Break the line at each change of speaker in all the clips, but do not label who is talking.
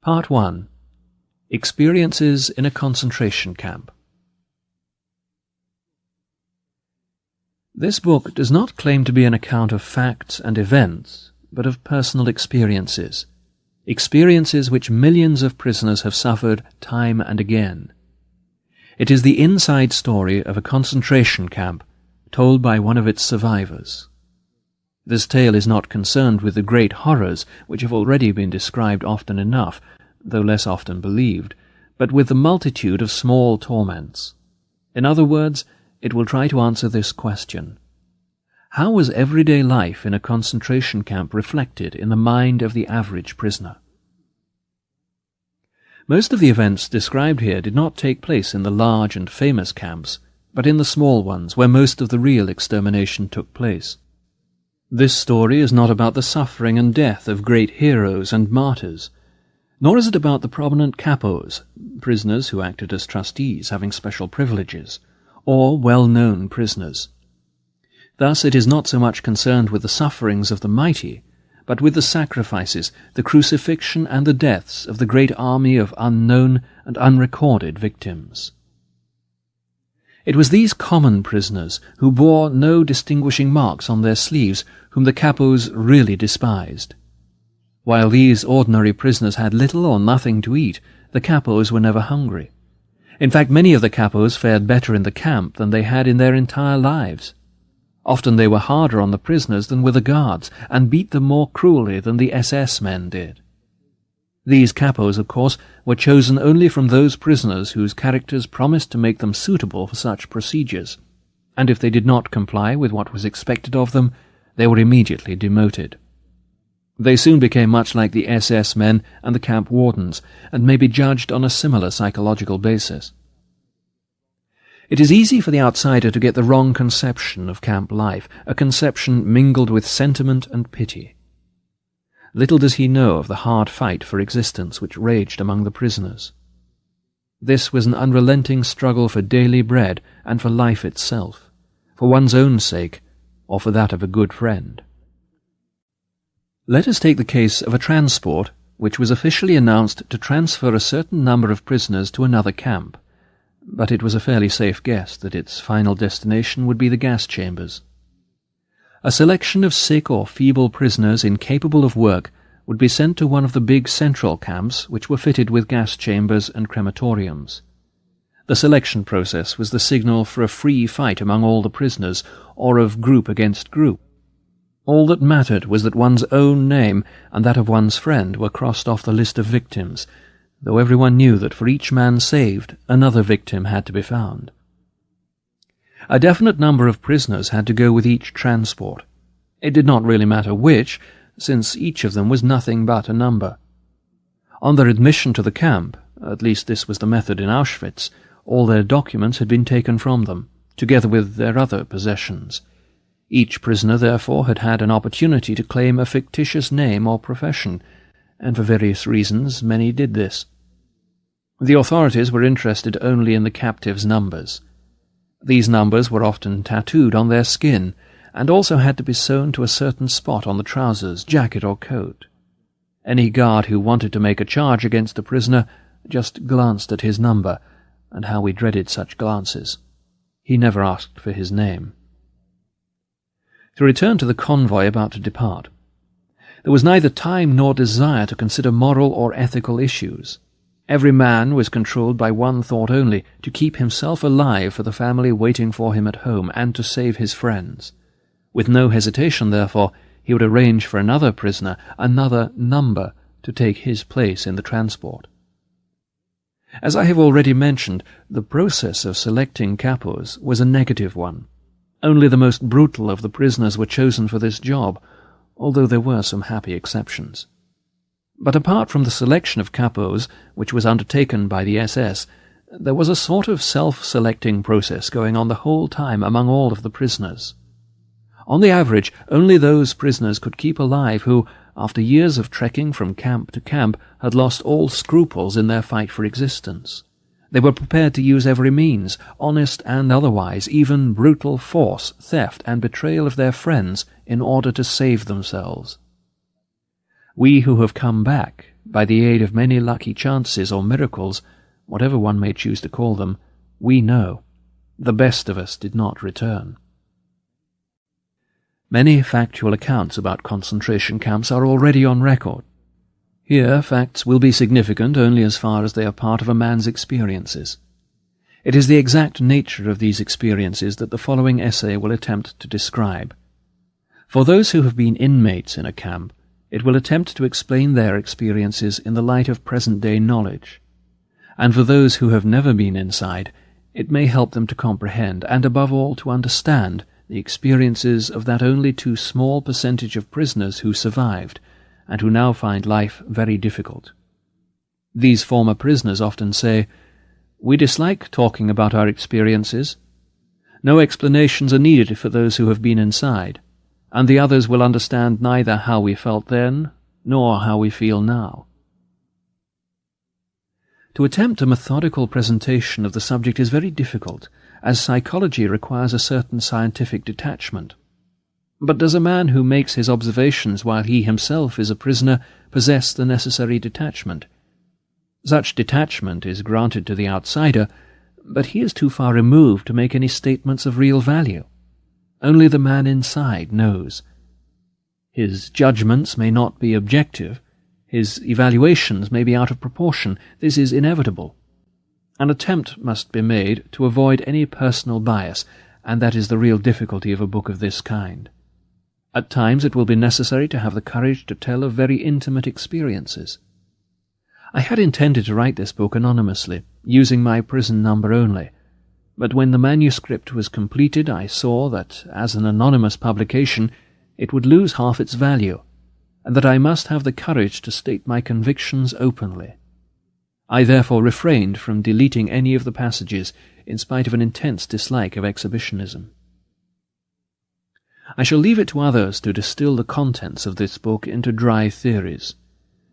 Part 1. Experiences in a Concentration Camp. This book does not claim to be an account of facts and events, but of personal experiences, experiences which millions of prisoners have suffered time and again. It is the inside story of a concentration camp, told by one of its survivors. This tale is not concerned with the great horrors which have already been described often enough, though less often believed, but with the multitude of small torments. In other words, it will try to answer this question: how was everyday life in a concentration camp reflected in the mind of the average prisoner? Most of the events described here did not take place in the large and famous camps, but in the small ones where most of the real extermination took place. This story is not about the suffering and death of great heroes and martyrs, nor is it about the prominent capos, prisoners who acted as trustees having special privileges, or well-known prisoners. Thus it is not so much concerned with the sufferings of the mighty, but with the sacrifices, the crucifixion and the deaths of the great army of unknown and unrecorded victims. It was these common prisoners, who bore no distinguishing marks on their sleeves, whom the capos really despised. While these ordinary prisoners had little or nothing to eat, the capos were never hungry. In fact, many of the capos fared better in the camp than they had in their entire lives. Often they were harder on the prisoners than were the guards, and beat them more cruelly than the SS men did. These capos, of course, were chosen only from those prisoners whose characters promised to make them suitable for such procedures, and if they did not comply with what was expected of them, they were immediately demoted. They soon became much like the SS men and the camp wardens, and may be judged on a similar psychological basis. It is easy for the outsider to get the wrong conception of camp life, a conception mingled with sentiment and pity. Little does he know of the hard fight for existence which raged among the prisoners. This was an unrelenting struggle for daily bread and for life itself, for one's own sake, or for that of a good friend. Let us take the case of a transport which was officially announced to transfer a certain number of prisoners to another camp, but it was a fairly safe guess that its final destination would be the gas chambers. A selection of sick or feeble prisoners incapable of work would be sent to one of the big central camps which were fitted with gas chambers and crematoriums. The selection process was the signal for a free fight among all the prisoners, or of group against group. All that mattered was that one's own name and that of one's friend were crossed off the list of victims, though everyone knew that for each man saved, another victim had to be found. A definite number of prisoners had to go with each transport. It did not really matter which, since each of them was nothing but a number. On their admission to the camp, at least this was the method in Auschwitz, all their documents had been taken from them, together with their other possessions. Each prisoner, therefore, had had an opportunity to claim a fictitious name or profession, and for various reasons many did this. The authorities were interested only in the captives' numbers. These numbers were often tattooed on their skin, and also had to be sewn to a certain spot on the trousers, jacket, or coat. Any guard who wanted to make a charge against a prisoner just glanced at his number, and how we dreaded such glances. He never asked for his name. To return to the convoy about to depart. There was neither time nor desire to consider moral or ethical issues. Every man was controlled by one thought only, to keep himself alive for the family waiting for him at home, and to save his friends. With no hesitation, therefore, he would arrange for another prisoner, another number, to take his place in the transport. As I have already mentioned, the process of selecting capos was a negative one. Only the most brutal of the prisoners were chosen for this job, although there were some happy exceptions. But apart from the selection of capos, which was undertaken by the SS, there was a sort of self-selecting process going on the whole time among all of the prisoners. On the average, only those prisoners could keep alive who, after years of trekking from camp to camp, had lost all scruples in their fight for existence. They were prepared to use every means, honest and otherwise, even brutal force, theft, and betrayal of their friends, in order to save themselves. We who have come back, by the aid of many lucky chances or miracles, whatever one may choose to call them, we know the best of us did not return. Many factual accounts about concentration camps are already on record. Here, facts will be significant only as far as they are part of a man's experiences. It is the exact nature of these experiences that the following essay will attempt to describe. For those who have been inmates in a camp, it will attempt to explain their experiences in the light of present-day knowledge. And for those who have never been inside, it may help them to comprehend, and above all to understand, the experiences of that only too small percentage of prisoners who survived, and who now find life very difficult. These former prisoners often say, "We dislike talking about our experiences. No explanations are needed for those who have been inside, and the others will understand neither how we felt then, nor how we feel now." To attempt a methodical presentation of the subject is very difficult, as psychology requires a certain scientific detachment. But does a man who makes his observations while he himself is a prisoner possess the necessary detachment? Such detachment is granted to the outsider, but he is too far removed to make any statements of real value. Only the man inside knows. His judgments may not be objective, his evaluations may be out of proportion. This is inevitable. An attempt must be made to avoid any personal bias, and that is the real difficulty of a book of this kind. At times it will be necessary to have the courage to tell of very intimate experiences. I had intended to write this book anonymously, using my prison number only, but when the manuscript was completed I saw that, as an anonymous publication, it would lose half its value, and that I must have the courage to state my convictions openly. I therefore refrained from deleting any of the passages, in spite of an intense dislike of exhibitionism. I shall leave it to others to distill the contents of this book into dry theories.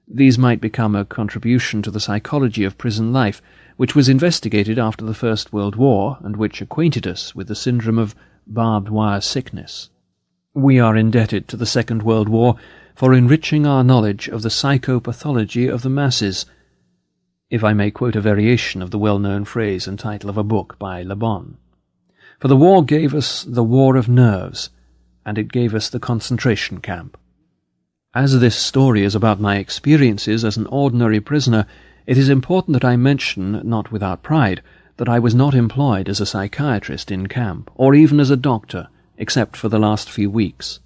These might become a contribution to the psychology of prison life, which was investigated after the First World War, and which acquainted us with the syndrome of barbed wire sickness. We are indebted to the Second World War for enriching our knowledge of the psychopathology of the masses, if I may quote a variation of the well-known phrase and title of a book by Le Bon. For the war gave us the war of nerves, and it gave us the concentration camp. As this story is about my experiences as an ordinary prisoner, it is important that I mention, not without pride, that I was not employed as a psychiatrist in camp, or even as a doctor, except for the last few weeks.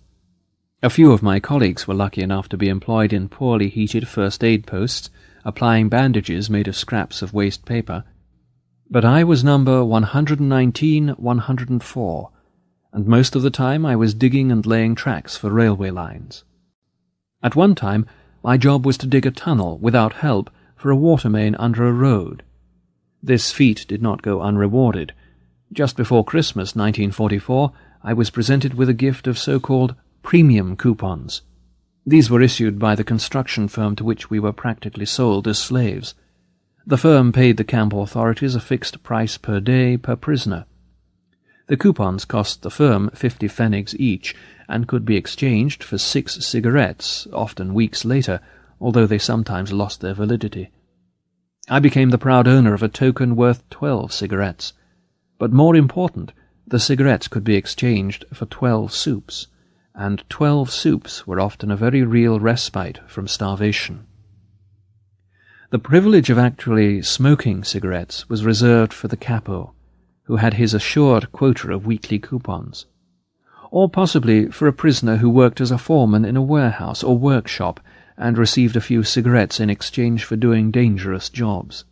A few of my colleagues were lucky enough to be employed in poorly heated first aid posts, applying bandages made of scraps of waste paper, but I was number 119-104, and most of the time I was digging and laying tracks for railway lines. At one time, my job was to dig a tunnel, without help, for a water main under a road. This feat did not go unrewarded. Just before Christmas 1944, I was presented with a gift of so-called premium coupons. These were issued by the construction firm to which we were practically sold as slaves. The firm paid the camp authorities a fixed price per day per prisoner. The coupons cost the firm 50 pfennigs each, and could be exchanged for 6 cigarettes, often weeks later, although they sometimes lost their validity. I became the proud owner of a token worth 12 cigarettes. But more important, the cigarettes could be exchanged for 12 soups, and 12 soups were often a very real respite from starvation. The privilege of actually smoking cigarettes was reserved for the capo, who had his assured quota of weekly coupons, or possibly for a prisoner who worked as a foreman in a warehouse or workshop and received a few cigarettes in exchange for doing dangerous jobs.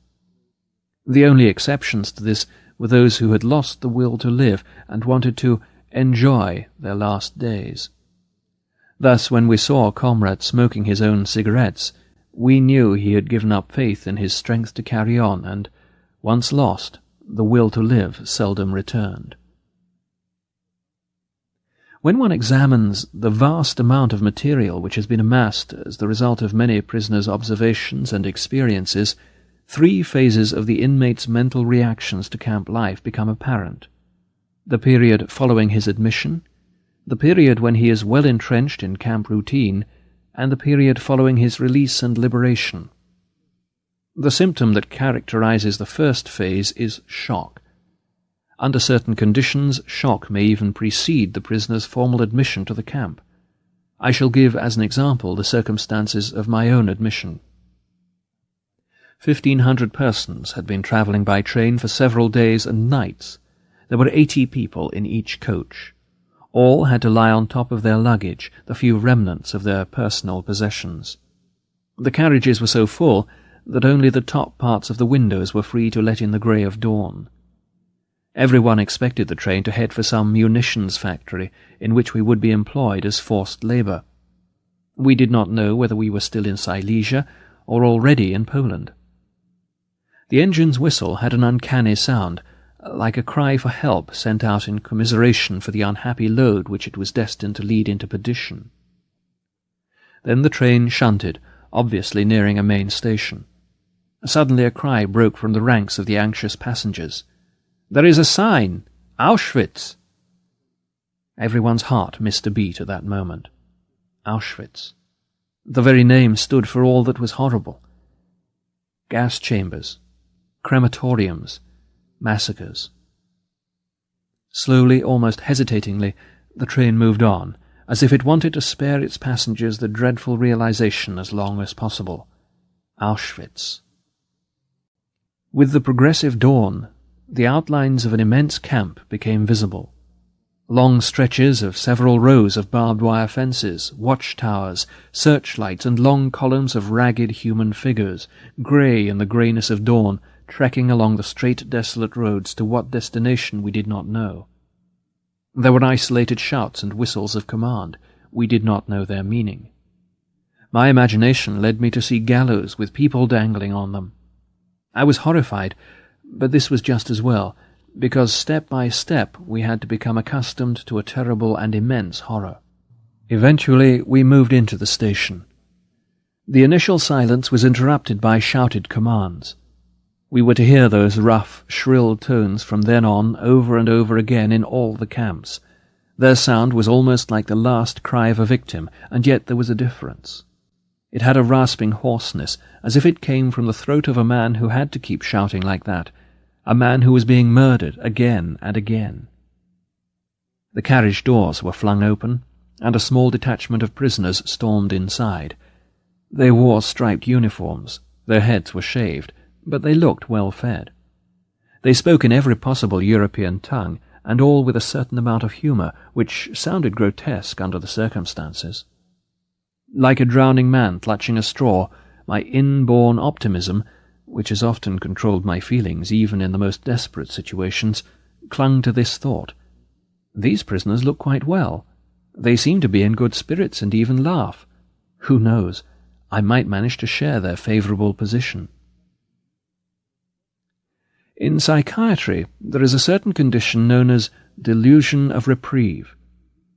The only exceptions to this were those who had lost the will to live and wanted to enjoy their last days. Thus, when we saw a comrade smoking his own cigarettes, we knew he had given up faith in his strength to carry on, and, once lost, the will to live seldom returned. When one examines the vast amount of material which has been amassed as the result of many prisoners' observations and experiences, 3 phases of the inmate's mental reactions to camp life become apparent: the period following his admission, the period when he is well entrenched in camp routine, and the period following his release and liberation. The symptom that characterizes the first phase is shock. Under certain conditions, shock may even precede the prisoner's formal admission to the camp. I shall give as an example the circumstances of my own admission. 1,500 persons had been travelling by train for several days and nights. There were 80 people in each coach. All had to lie on top of their luggage, the few remnants of their personal possessions. The carriages were so full that only the top parts of the windows were free to let in the grey of dawn. Everyone expected the train to head for some munitions factory in which we would be employed as forced labour. We did not know whether we were still in Silesia or already in Poland. The engine's whistle had an uncanny sound, like a cry for help sent out in commiseration for the unhappy load which it was destined to lead into perdition. Then the train shunted, obviously nearing a main station. Suddenly a cry broke from the ranks of the anxious passengers. "There is a sign! Auschwitz!" Everyone's heart missed a beat at that moment. Auschwitz. The very name stood for all that was horrible. Gas chambers, crematoriums, massacres. Slowly, almost hesitatingly, the train moved on, as if it wanted to spare its passengers the dreadful realization as long as possible. Auschwitz. With the progressive dawn, the outlines of an immense camp became visible. Long stretches of several rows of barbed wire fences, watchtowers, searchlights, and long columns of ragged human figures, grey in the greyness of dawn, trekking along the straight, desolate roads to what destination we did not know. There were isolated shouts and whistles of command. We did not know their meaning. My imagination led me to see gallows with people dangling on them. I was horrified, but this was just as well, because step by step we had to become accustomed to a terrible and immense horror. Eventually we moved into the station. The initial silence was interrupted by shouted commands. We were to hear those rough, shrill tones from then on over and over again in all the camps. Their sound was almost like the last cry of a victim, and yet there was a difference. It had a rasping hoarseness, as if it came from the throat of a man who had to keep shouting like that, a man who was being murdered again and again. The carriage doors were flung open, and a small detachment of prisoners stormed inside. They wore striped uniforms, their heads were shaved, but they looked well fed. They spoke in every possible European tongue, and all with a certain amount of humour, which sounded grotesque under the circumstances. Like a drowning man clutching a straw, my inborn optimism, which has often controlled my feelings even in the most desperate situations, clung to this thought. These prisoners look quite well. They seem to be in good spirits and even laugh. Who knows? I might manage to share their favourable position. In psychiatry, there is a certain condition known as delusion of reprieve.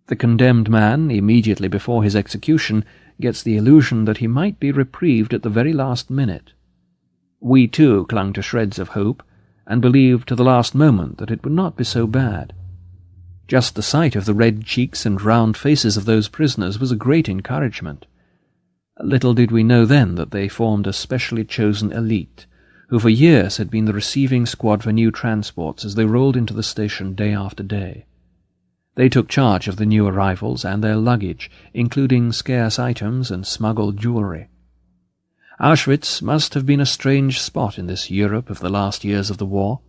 The condemned man, immediately before his execution, gets the illusion that he might be reprieved at the very last minute. We too clung to shreds of hope, and believed to the last moment that it would not be so bad. Just the sight of the red cheeks and round faces of those prisoners was a great encouragement. Little did we know then that they formed a specially chosen elite, who for years had been the receiving squad for new transports as they rolled into the station day after day. They took charge of the new arrivals and their luggage, including scarce items and smuggled jewellery. Auschwitz must have been a strange spot in this Europe of the last years of the war.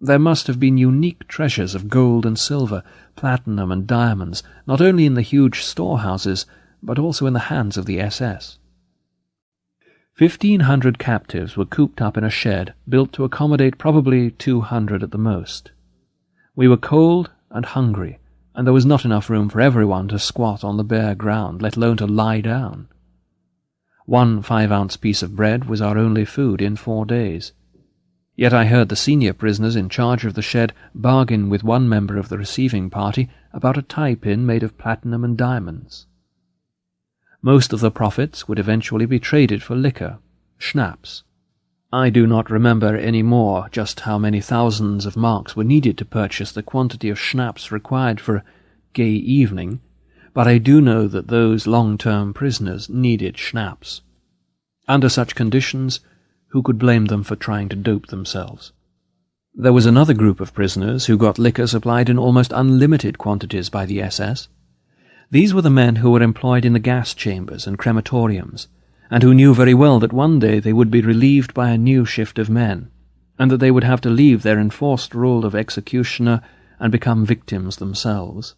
There must have been unique treasures of gold and silver, platinum and diamonds, not only in the huge storehouses, but also in the hands of the SS. 1,500 captives were cooped up in a shed built to accommodate probably 200 at the most. We were cold and hungry, and there was not enough room for everyone to squat on the bare ground, let alone to lie down. 1 5-ounce piece of bread was our only food in 4 days. Yet I heard the senior prisoners in charge of the shed bargain with one member of the receiving party about a tie-pin made of platinum and diamonds. Most of the profits would eventually be traded for liquor, schnapps. I do not remember any more just how many thousands of marks were needed to purchase the quantity of schnapps required for a gay evening, but I do know that those long-term prisoners needed schnapps. Under such conditions, who could blame them for trying to dope themselves? There was another group of prisoners who got liquor supplied in almost unlimited quantities by the SS. These were the men who were employed in the gas chambers and crematoriums, and who knew very well that one day they would be relieved by a new shift of men, and that they would have to leave their enforced role of executioner and become victims themselves.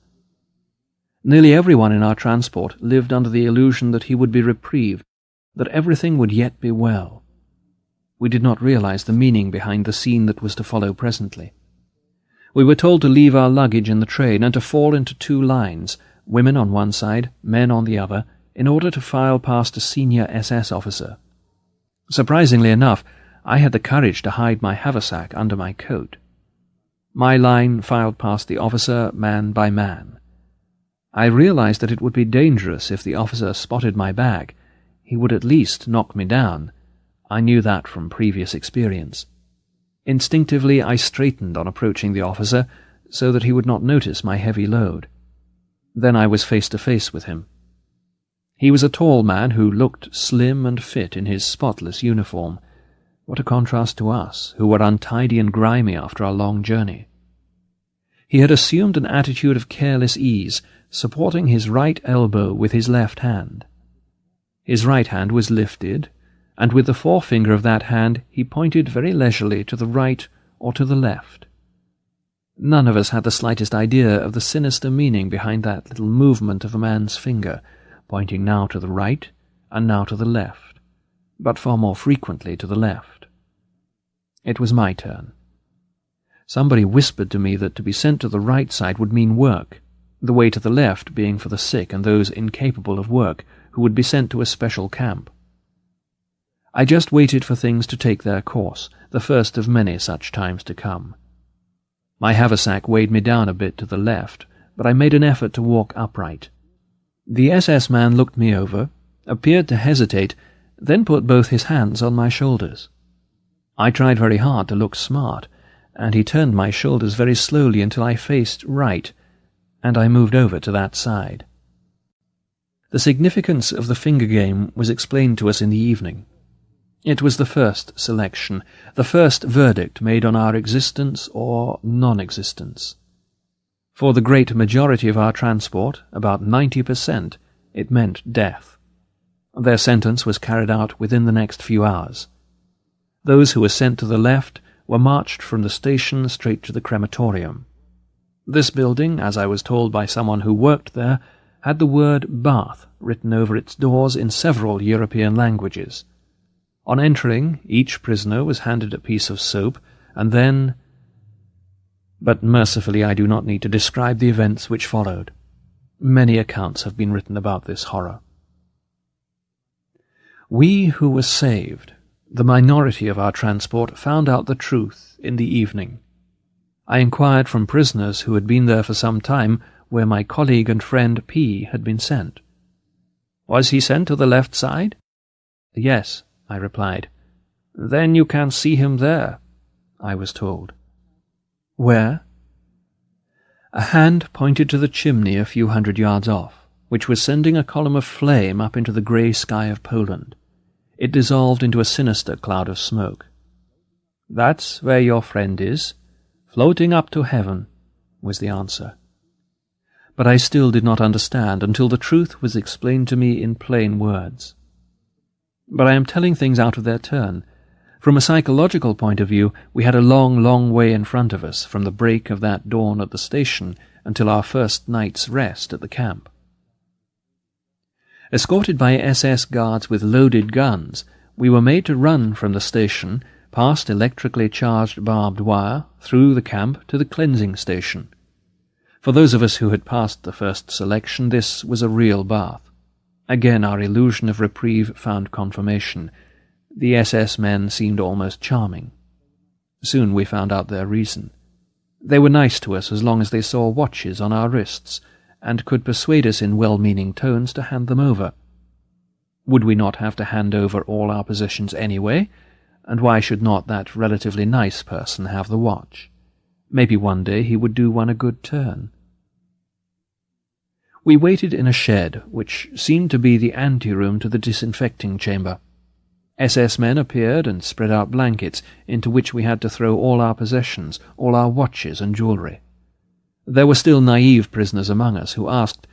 Nearly everyone in our transport lived under the illusion that he would be reprieved, that everything would yet be well. We did not realize the meaning behind the scene that was to follow presently. We were told to leave our luggage in the train and to fall into two lines, women on one side, men on the other, in order to file past a senior SS officer. Surprisingly enough, I had the courage to hide my haversack under my coat. My line filed past the officer man by man. I realized that it would be dangerous if the officer spotted my bag. He would at least knock me down. I knew that from previous experience. Instinctively I straightened on approaching the officer so that he would not notice my heavy load. Then I was face to face with him. He was a tall man who looked slim and fit in his spotless uniform. What a contrast to us, who were untidy and grimy after our long journey. He had assumed an attitude of careless ease, supporting his right elbow with his left hand. His right hand was lifted, and with the forefinger of that hand he pointed very leisurely to the right or to the left. None of us had the slightest idea of the sinister meaning behind that little movement of a man's finger, pointing now to the right and now to the left, but far more frequently to the left. It was my turn. Somebody whispered to me that to be sent to the right side would mean work, the way to the left being for the sick and those incapable of work who would be sent to a special camp. I just waited for things to take their course, the first of many such times to come. My haversack weighed me down a bit to the left, but I made an effort to walk upright. The SS man looked me over, appeared to hesitate, then put both his hands on my shoulders. I tried very hard to look smart, and he turned my shoulders very slowly until I faced right, and I moved over to that side. The significance of the finger game was explained to us in the evening. It was the first selection, the first verdict made on our existence or non-existence. For the great majority of our transport, about 90%, it meant death. Their sentence was carried out within the next few hours. Those who were sent to the left were marched from the station straight to the crematorium. This building, as I was told by someone who worked there, had the word bath written over its doors in several European languages. On entering, each prisoner was handed a piece of soap, and then... But mercifully I do not need to describe the events which followed. Many accounts have been written about this horror. We who were saved, the minority of our transport, found out the truth in the evening. I inquired from prisoners who had been there for some time where my colleague and friend P. had been sent. Was he sent to the left side? Yes, I replied. Then you can see him there, I was told. Where? A hand pointed to the chimney a few hundred yards off, which was sending a column of flame up into the grey sky of Poland. It dissolved into a sinister cloud of smoke. That's where your friend is, floating up to heaven, was the answer. But I still did not understand until the truth was explained to me in plain words. But I am telling things out of their turn. From a psychological point of view, we had a long, long way in front of us from the break of that dawn at the station until our first night's rest at the camp. Escorted by SS guards with loaded guns, we were made to run from the station, past electrically charged barbed wire, through the camp to the cleansing station. For those of us who had passed the first selection, this was a real bath. Again our illusion of reprieve found confirmation. The SS men seemed almost charming. Soon we found out their reason. They were nice to us as long as they saw watches on our wrists, and could persuade us in well-meaning tones to hand them over. Would we not have to hand over all our possessions anyway? And why should not that relatively nice person have the watch? Maybe one day he would do one a good turn. We waited in a shed, which seemed to be the anteroom to the disinfecting chamber. SS men appeared and spread out blankets, into which we had to throw all our possessions, all our watches and jewellery. There were still naive prisoners among us who asked,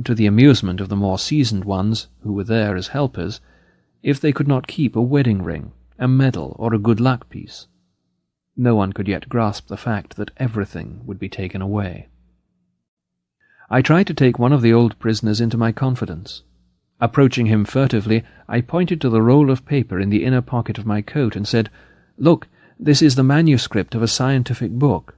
to the amusement of the more seasoned ones, who were there as helpers, if they could not keep a wedding ring, a medal, or a good luck piece. No one could yet grasp the fact that everything would be taken away. I tried to take one of the old prisoners into my confidence. Approaching him furtively, I pointed to the roll of paper in the inner pocket of my coat and said, "Look, this is the manuscript of a scientific book.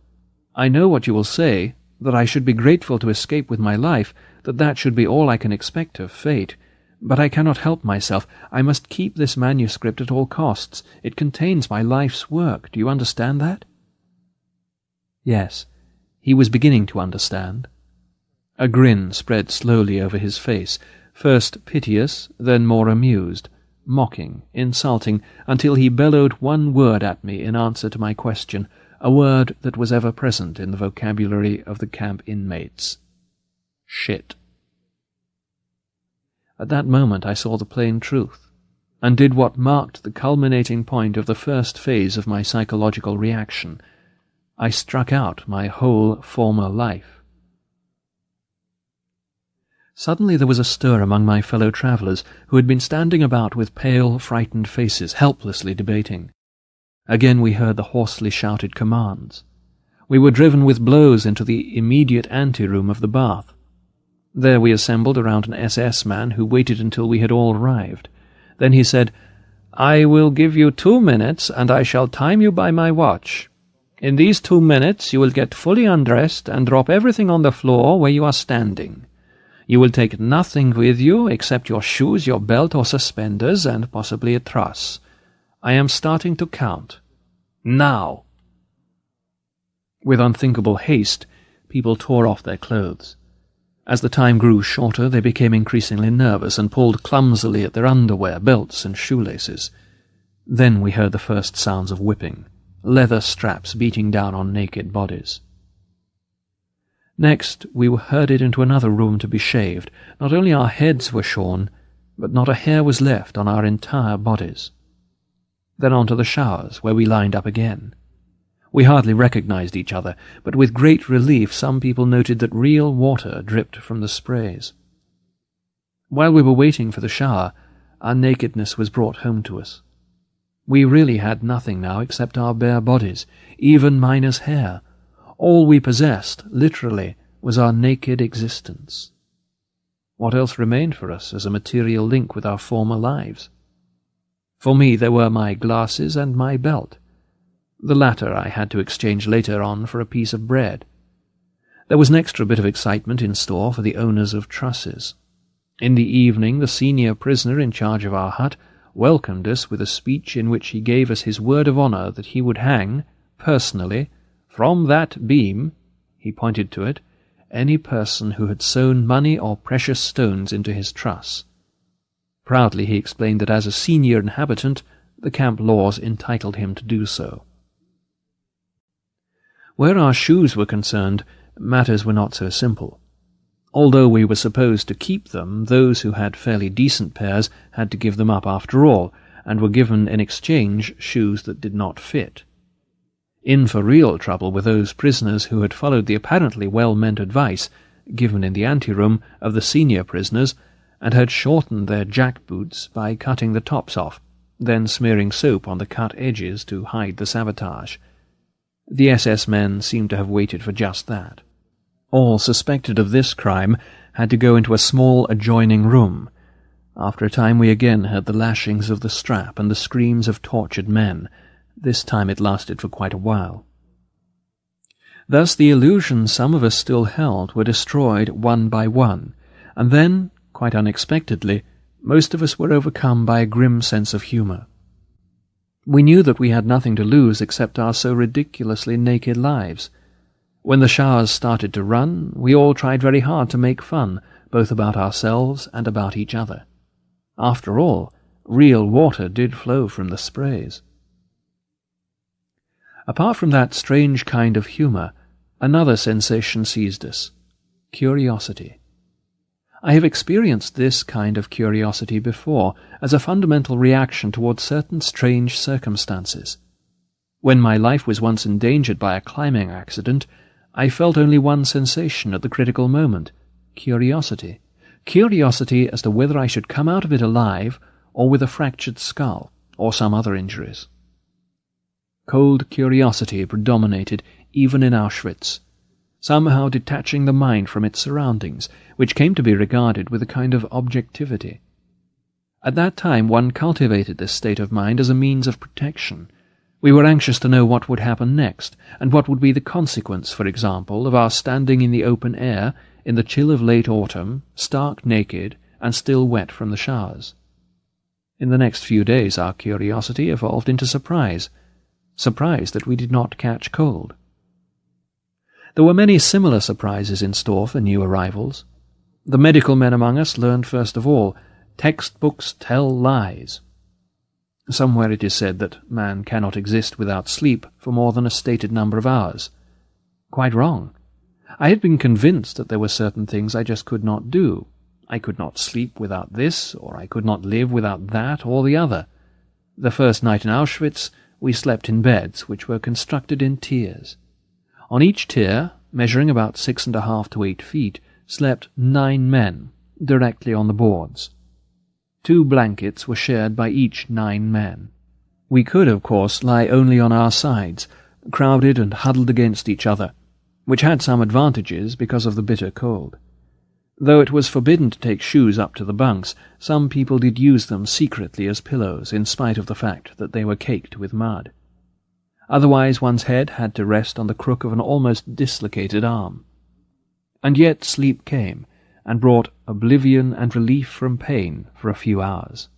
I know what you will say, that I should be grateful to escape with my life, that should be all I can expect of fate. But I cannot help myself. I must keep this manuscript at all costs. It contains my life's work. Do you understand that?" Yes, he was beginning to understand. A grin spread slowly over his face, first piteous, then more amused, mocking, insulting, until he bellowed one word at me in answer to my question, a word that was ever present in the vocabulary of the camp inmates. Shit. At that moment I saw the plain truth, and did what marked the culminating point of the first phase of my psychological reaction. I struck out my whole former life. Suddenly there was a stir among my fellow travellers, who had been standing about with pale, frightened faces, helplessly debating. Again we heard the hoarsely shouted commands. We were driven with blows into the immediate anteroom of the bath. There we assembled around an SS man who waited until we had all arrived. Then he said, "I will give you 2 minutes, and I shall time you by my watch. In these 2 minutes you will get fully undressed and drop everything on the floor where you are standing. You will take nothing with you except your shoes, your belt or suspenders, and possibly a truss. I am starting to count. Now!" With unthinkable haste, people tore off their clothes. As the time grew shorter, they became increasingly nervous and pulled clumsily at their underwear, belts, and shoelaces. Then we heard the first sounds of whipping, leather straps beating down on naked bodies. Next, we were herded into another room to be shaved. Not only our heads were shorn, but not a hair was left on our entire bodies. Then on to the showers, where we lined up again. We hardly recognized each other, but with great relief some people noted that real water dripped from the sprays. While we were waiting for the shower, our nakedness was brought home to us. We really had nothing now except our bare bodies, even minus hair. All we possessed, literally, was our naked existence. What else remained for us as a material link with our former lives? For me there were my glasses and my belt. The latter I had to exchange later on for a piece of bread. There was an extra bit of excitement in store for the owners of trusses. In the evening the senior prisoner in charge of our hut welcomed us with a speech in which he gave us his word of honour that he would hang, personally, from that beam, he pointed to it, any person who had sewn money or precious stones into his truss. Proudly he explained that as a senior inhabitant, the camp laws entitled him to do so. Where our shoes were concerned, matters were not so simple. Although we were supposed to keep them, those who had fairly decent pairs had to give them up after all, and were given in exchange shoes that did not fit. In for real trouble were those prisoners who had followed the apparently well-meant advice, given in the anteroom, of the senior prisoners, and had shortened their jack-boots by cutting the tops off, then smearing soap on the cut edges to hide the sabotage. The SS men seemed to have waited for just that. All suspected of this crime had to go into a small adjoining room. After a time we again heard the lashings of the strap and the screams of tortured men. This time it lasted for quite a while. Thus the illusions some of us still held were destroyed one by one, and then, quite unexpectedly, most of us were overcome by a grim sense of humour. We knew that we had nothing to lose except our so ridiculously naked lives. When the showers started to run, we all tried very hard to make fun, both about ourselves and about each other. After all, real water did flow from the sprays. Apart from that strange kind of humour, another sensation seized us: curiosity. I have experienced this kind of curiosity before as a fundamental reaction towards certain strange circumstances. When my life was once endangered by a climbing accident, I felt only one sensation at the critical moment: curiosity. Curiosity as to whether I should come out of it alive or with a fractured skull or some other injuries. Cold curiosity predominated even in Auschwitz, somehow detaching the mind from its surroundings, which came to be regarded with a kind of objectivity. At that time one cultivated this state of mind as a means of protection. We were anxious to know what would happen next, and what would be the consequence, for example, of our standing in the open air in the chill of late autumn, stark naked, and still wet from the showers. In the next few days our curiosity evolved into surprise that we did not catch cold. There were many similar surprises in store for new arrivals. The medical men among us learned first of all, textbooks tell lies. Somewhere it is said that man cannot exist without sleep for more than a stated number of hours. Quite wrong. I had been convinced that there were certain things I just could not do. I could not sleep without this, or I could not live without that or the other. The first night in Auschwitz we slept in beds which were constructed in tiers. On each tier, measuring about 6.5 to 8 feet, slept 9 men, directly on the boards. 2 blankets were shared by each 9 men. We could, of course, lie only on our sides, crowded and huddled against each other, which had some advantages because of the bitter cold. Though it was forbidden to take shoes up to the bunks, some people did use them secretly as pillows, in spite of the fact that they were caked with mud. Otherwise one's head had to rest on the crook of an almost dislocated arm. And yet sleep came, and brought oblivion and relief from pain for a few hours.